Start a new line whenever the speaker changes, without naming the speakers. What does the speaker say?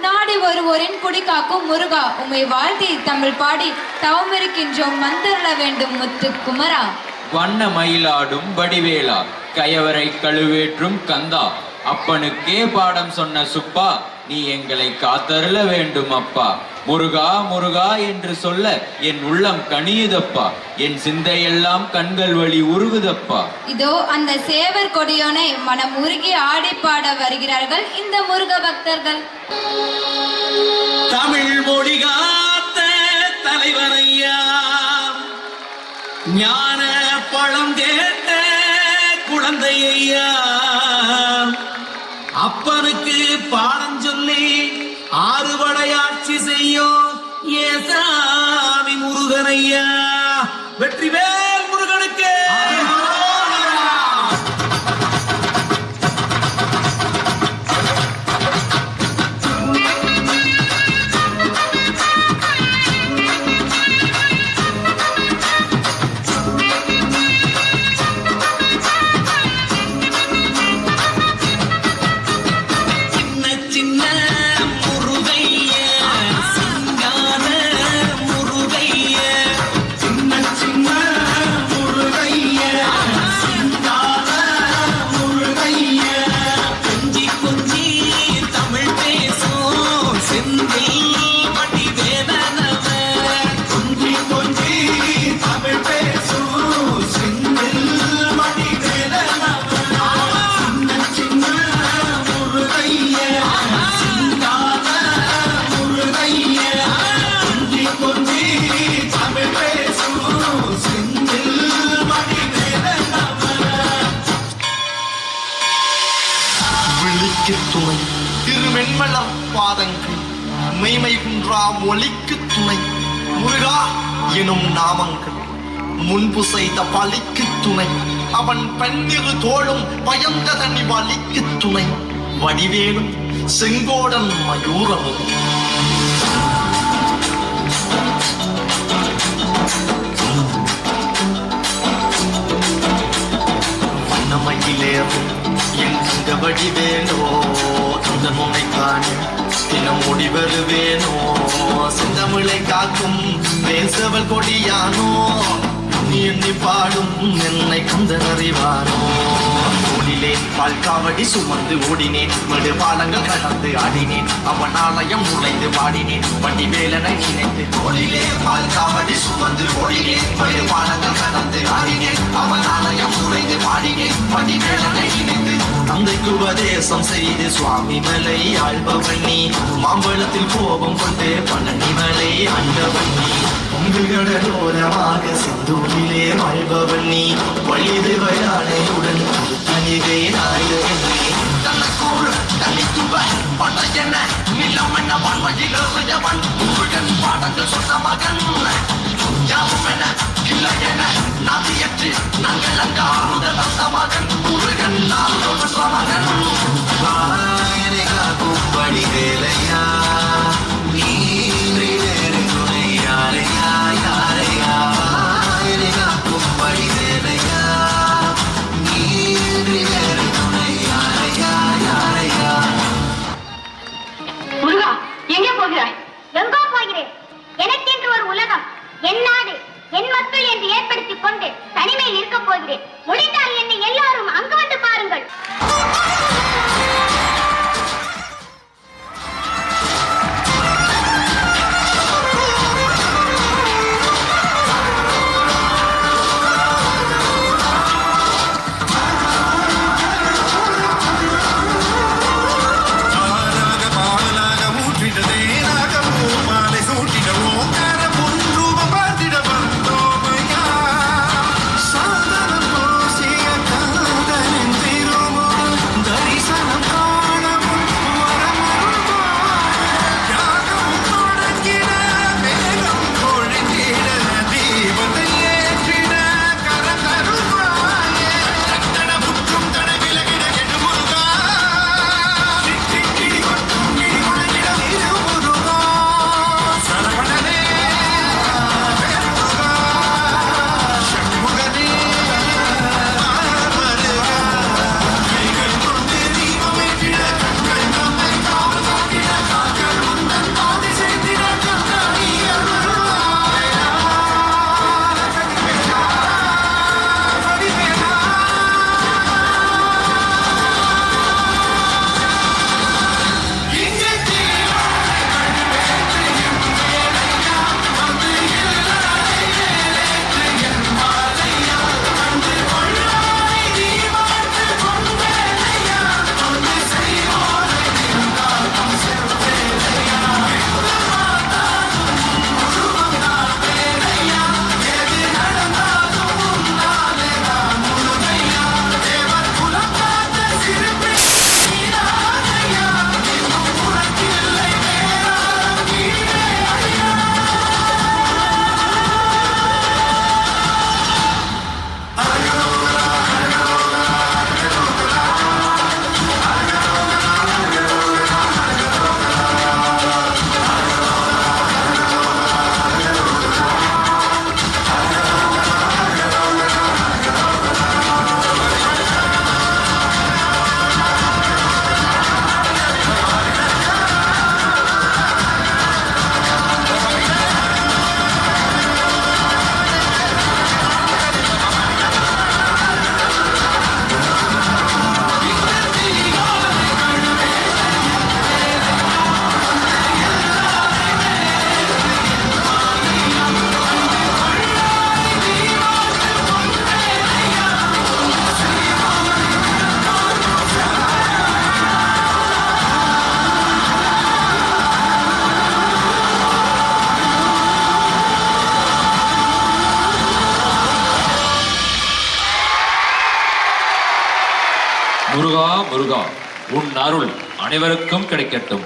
நாடி வருவோரின் குடிகாக்கும் முருகா, உம்மை வாழ்த்தி தமிழ் பாடி தவமிருக்கின்றோம், வந்தருள வேண்டும் முத்து குமரா.
வண்ண மயிலாடும் வடிவேலா, கயவரை கழுவேற்றும் கந்தா, அப்பனுக்கே பாடம் சொன்ன சுப்பா, நீ எங்களை காத்தருள வேண்டும் அப்பா. முருகா முருகா என்று சொல்ல என் உள்ளம் கனியுதப்பா, என் சிந்தையெல்லாம் கண்கள் வழி உருகுதப்பா.
இதோ அந்த சேவர் கொடியோனை மனம் உருகி ஆடி பாட வருகிறார்கள் இந்த முருக பக்தர்கள்.
தமிழ் மொழி காத்த தலைவரையா, ஞான பழம் கேட்ட குழந்தையா, அப்பனுக்கு பாடம் சொல்லி ஆறுபடையாட்சி செய்யும் ஏசாமி முருகனையா. வெற்றிவேல் முருகனுக்கு.
திருமென்மலர் பாதங்கள் மெய்மை குன்றா மொழிக்கு துணை முருகா எனும் நாமங்கள் முன்பு செய்த பலிக்கு துணை அவன் பன்னிரு தோளும் பயந்த தனி வலிக்கு துணை வடிவேலும் செங்கோடன் மயூரமும் வண்ணமயிலேறும் என் தங்க வடிவேலோ, தந்த முனை காண தினம் முடி வருவேனோ, செந்தமிழை காக்கும் பேசவல் கொடியானோ, நீ எண்ணி பாடும் என்னை கந்தன் அறிவானோ. ஓடினேன் பால்காவடி சுமந்து ஓடினேன், மடு பாலங்கள் கடந்து ஆடினேன், அவன் ஆலயம் நுழைந்து பாடினேன், வடிவேலனை நினைத்து. ஓடிலே பால்காவடி சுமந்து ஓடினேன், மடு பாலங்கள் கடந்து ஆடினேன், அவன் ஆலயம் நுழைந்து பாடினேன், வடிவேலனை நினைத்து. தந்தைக்கு உபதேசம் செய்து சுவாமி மலை ஆழ்பவன் நீ, மாம்பழத்தில் கோபம் கொண்டு பழனி மலை ஆண்டவன் நீ, கடலோரமாக சிந்தூரிலே வாழ்பவன் நீ, வழிது வயானையுடன் தனிவே நாயகன் நீ. தனக்கூறு தனித்துவ படையன நிலம் என்ன வாழ்வையில் எறியவன், முருகன் பாடங்கள் சொன்ன மகன் யாவும் என இல்லை என நதியற்று நாங்கள் அங்க ஆறுத தந்த மகன், முருகன் நாளும் மகன். காக்கும் வேலையா நீ வேறு துணை யாரையா யாரையா, காக்கும் வேலையா நீ வேறு துணை யாரையா யாரையா.
முருகா எங்கே போகிறாய்? எங்கோ போகிறேன். எனக்கென்று ஒரு உலகம், என் நாடு, என் மக்கள் என்று ஏற்படுத்திக் கொண்டு தனிமையில் இருக்க போகிறேன். முடிந்தால் என்னை எல்லாரும் அங்கு வந்து பாருங்கள்.
முருகா முருகா, உன் அருள் அனைவருக்கும் கிடைக்கட்டும்.